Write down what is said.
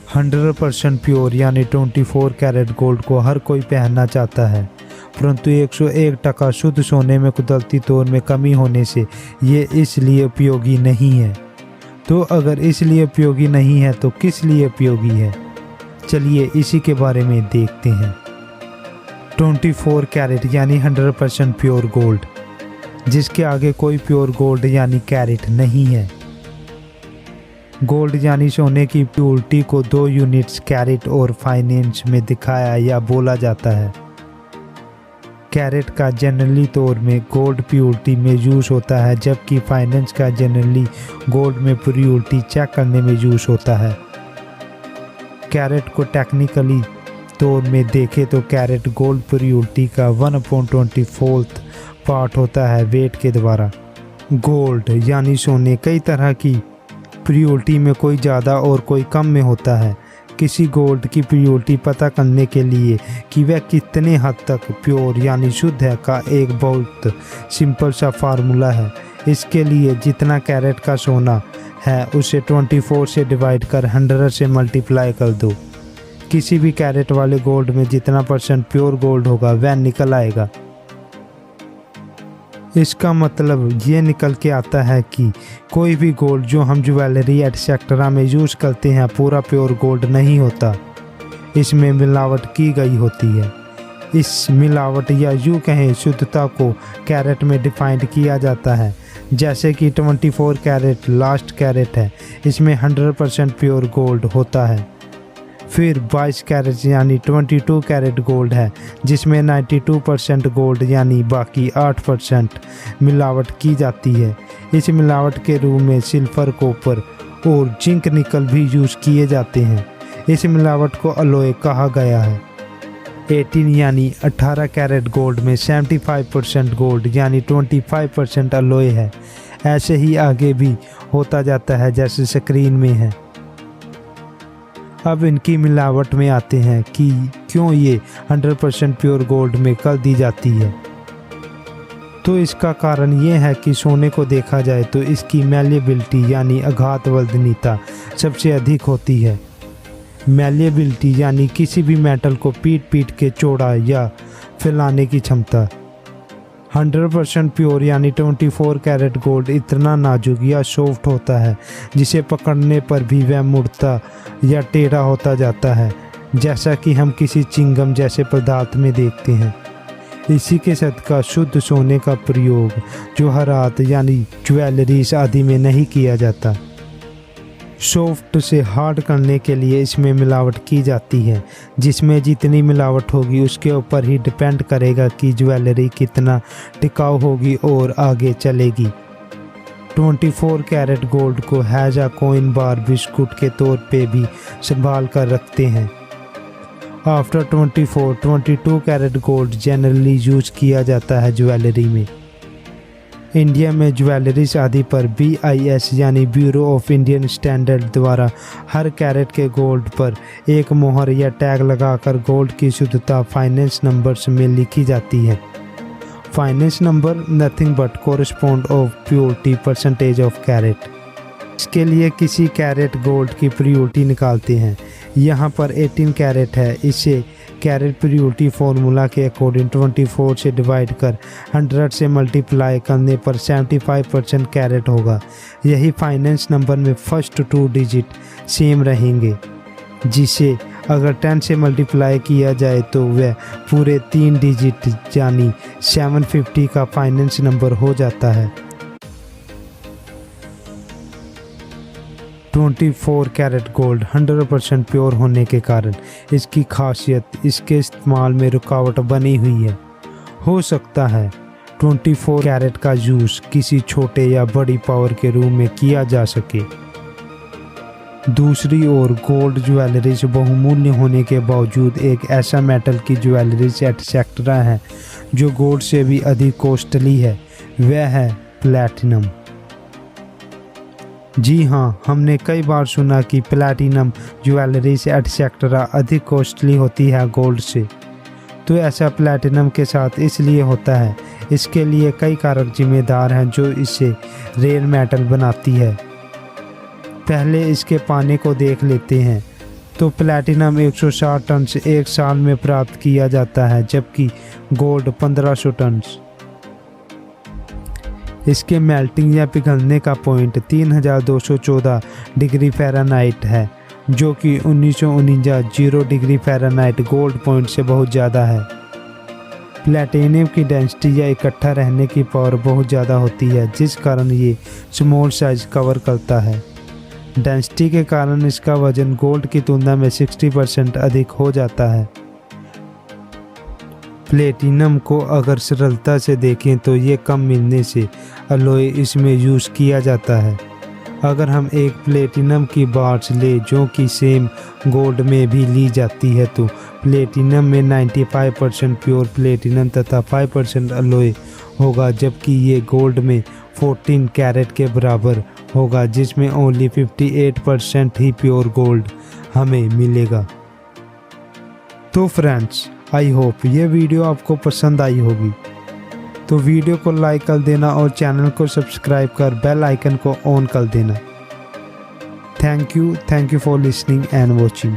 100% pure यानी 24 carat gold को हर कोई पहनना चाहता है, परंतु 101% शुद्ध सोने में कुदरती तौर में कमी होने से ये इसलिए उपयोगी नहीं है। तो अगर इसलिए उपयोगी नहीं है तो किस लिए उपयोगी है, चलिए इसी के बारे में देखते हैं। 24 कैरेट यानी 100% प्योर गोल्ड, जिसके आगे कोई प्योर गोल्ड यानी कैरेट नहीं है। गोल्ड यानी सोने की प्योरिटी को 2 यूनिट्स कैरेट और फाइनेंस में दिखाया या बोला जाता है। कैरेट का जनरली तौर में गोल्ड प्योरिटी में यूज़ होता है, जबकि फाइनेंस का जनरली गोल्ड में प्योरिटी चेक करने में यूज़ होता है। कैरेट को टेक्निकली तौर में देखें तो कैरेट गोल्ड प्योरिटी का 1/24 पार्ट होता है वेट के द्वारा। गोल्ड यानी सोने कई तरह की प्योरिटी में कोई ज़्यादा और कोई कम में होता है। किसी गोल्ड की प्योरिटी पता करने के लिए कि वह कितने हद तक प्योर यानी शुद्ध है का एक बहुत सिंपल सा फार्मूला है। इसके लिए जितना कैरेट का सोना है उसे 24 से डिवाइड कर 100 से मल्टीप्लाई कर दो। किसी भी कैरेट वाले गोल्ड में जितना % प्योर गोल्ड होगा वह निकल आएगा। इसका मतलब ये निकल के आता है कि कोई भी गोल्ड जो हम ज्वेलरी एटसेट्रा में यूज़ करते हैं पूरा प्योर गोल्ड नहीं होता, इसमें मिलावट की गई होती है। इस मिलावट या यूँ कहें शुद्धता को कैरेट में डिफाइंड किया जाता है, जैसे कि 24 कैरेट लास्ट कैरेट है, इसमें 100% प्योर गोल्ड होता है। फिर 22 कैरेट यानी 22 कैरेट गोल्ड है, जिसमें 92% गोल्ड यानी बाकी 8% मिलावट की जाती है। इस मिलावट के रूप में सिल्वर, कॉपर और जिंक निकल भी यूज़ किए जाते हैं। इस मिलावट को अलॉय कहा गया है। 18 यानी 18 कैरेट गोल्ड में 75% गोल्ड यानी 25% अलॉय है। ऐसे ही आगे भी होता जाता है जैसे स्क्रीन में है। अब इनकी मिलावट में आते हैं कि क्यों ये 100% प्योर गोल्ड में कर दी जाती है। तो इसका कारण ये है कि सोने को देखा जाए तो इसकी मैलिएबिलिटी यानी आघातवर्धनीयता सबसे अधिक होती है। मैलिएबिलिटी यानी किसी भी मेटल को पीट के चौड़ा या फैलाने की क्षमता। 100% प्योर यानी 24 कैरेट गोल्ड इतना नाजुक या सॉफ्ट होता है जिसे पकड़ने पर भी वह मुड़ता या टेढ़ा होता जाता है, जैसा कि हम किसी चिंगम जैसे पदार्थ में देखते हैं। इसी के सदका शुद्ध सोने का प्रयोग जवाहरात यानी ज्वेलरीज आदि में नहीं किया जाता। सॉफ्ट से हार्ड करने के लिए इसमें मिलावट की जाती है, जिसमें जितनी मिलावट होगी उसके ऊपर ही डिपेंड करेगा कि ज्वेलरी कितना टिकाऊ होगी और आगे चलेगी। 24 कैरेट गोल्ड को हैजा कॉइन बार बिस्कुट के तौर पे भी संभाल कर रखते हैं। After 22 carat gold generally use किया जाता है ज्वेलरी में। इंडिया में ज्वेलरीज आदि पर BIS यानी ब्यूरो ऑफ इंडियन स्टैंडर्ड द्वारा हर कैरेट के गोल्ड पर एक मोहर या टैग लगाकर गोल्ड की शुद्धता फाइनेंस नंबर्स में लिखी जाती है। Fineness number nothing but correspond of purity % of carat. इसके लिए किसी कैरेट गोल्ड की प्योरिटी निकालते हैं। यहाँ पर 18 कैरेट है, इसे कैरेट प्योरिटी फार्मूला के अकॉर्डिंग 24 से डिवाइड कर 100 से मल्टीप्लाई करने पर 75% कैरेट होगा। यही फाइनेंस नंबर में फर्स्ट 2 डिजिट सेम रहेंगे, जिसे अगर 10 से मल्टीप्लाई किया जाए तो वह पूरे 3 डिजिट यानी 750 का फाइनेंस नंबर हो जाता है। 24 कैरेट गोल्ड 100% प्योर होने के कारण इसकी खासियत इसके इस्तेमाल में रुकावट बनी हुई है। हो सकता है 24 कैरेट का यूज़ किसी छोटे या बड़ी पावर के रूप में किया जा सके। दूसरी ओर गोल्ड ज्वेलरीज बहुमूल्य होने के बावजूद एक ऐसा मेटल की ज्वेलरीज एटसेट्रा है जो गोल्ड से भी अधिक कॉस्टली है, वह है प्लैटिनम। जी हाँ, हमने कई बार सुना कि प्लैटिनम ज्वेलरीज एटसेट्रा अधिक कॉस्टली होती है गोल्ड से। तो ऐसा प्लैटिनम के साथ इसलिए होता है, इसके लिए कई कारक जिम्मेदार हैं जो इसे रेयर मेटल बनाती है। पहले इसके पाने को देख लेते हैं। तो प्लैटिनम 160 टन से एक साल में प्राप्त किया जाता है, जबकि गोल्ड 1500 टन। इसके मेल्टिंग या पिघलने का पॉइंट 3214 डिग्री फ़ारेनहाइट है, जो कि 1949 0 डिग्री फ़ारेनहाइट गोल्ड पॉइंट से बहुत ज़्यादा है। प्लैटिनम की डेंसिटी या इकट्ठा रहने की पावर बहुत ज़्यादा होती है, जिस कारण ये स्मॉल साइज कवर करता है। डेंसिटी के कारण इसका वजन गोल्ड की तुलना में 60% अधिक हो जाता है। प्लेटिनम को अगर सरलता से देखें तो ये कम मिलने से अलॉय इसमें यूज़ किया जाता है। अगर हम एक प्लेटिनम की बार्स ले जो कि सेम गोल्ड में भी ली जाती है, तो प्लेटिनम में 95% प्योर प्लेटिनम तथा 5% अलॉय होगा, जबकि ये गोल्ड में 14 कैरेट के बराबर होगा, जिसमें ओनली 58% ही प्योर गोल्ड हमें मिलेगा। तो फ्रेंड्स, आई होप ये वीडियो आपको पसंद आई होगी। तो वीडियो को लाइक कर देना और चैनल को सब्सक्राइब कर बेल आइकन को ऑन कर देना। Thank you for listening and watching.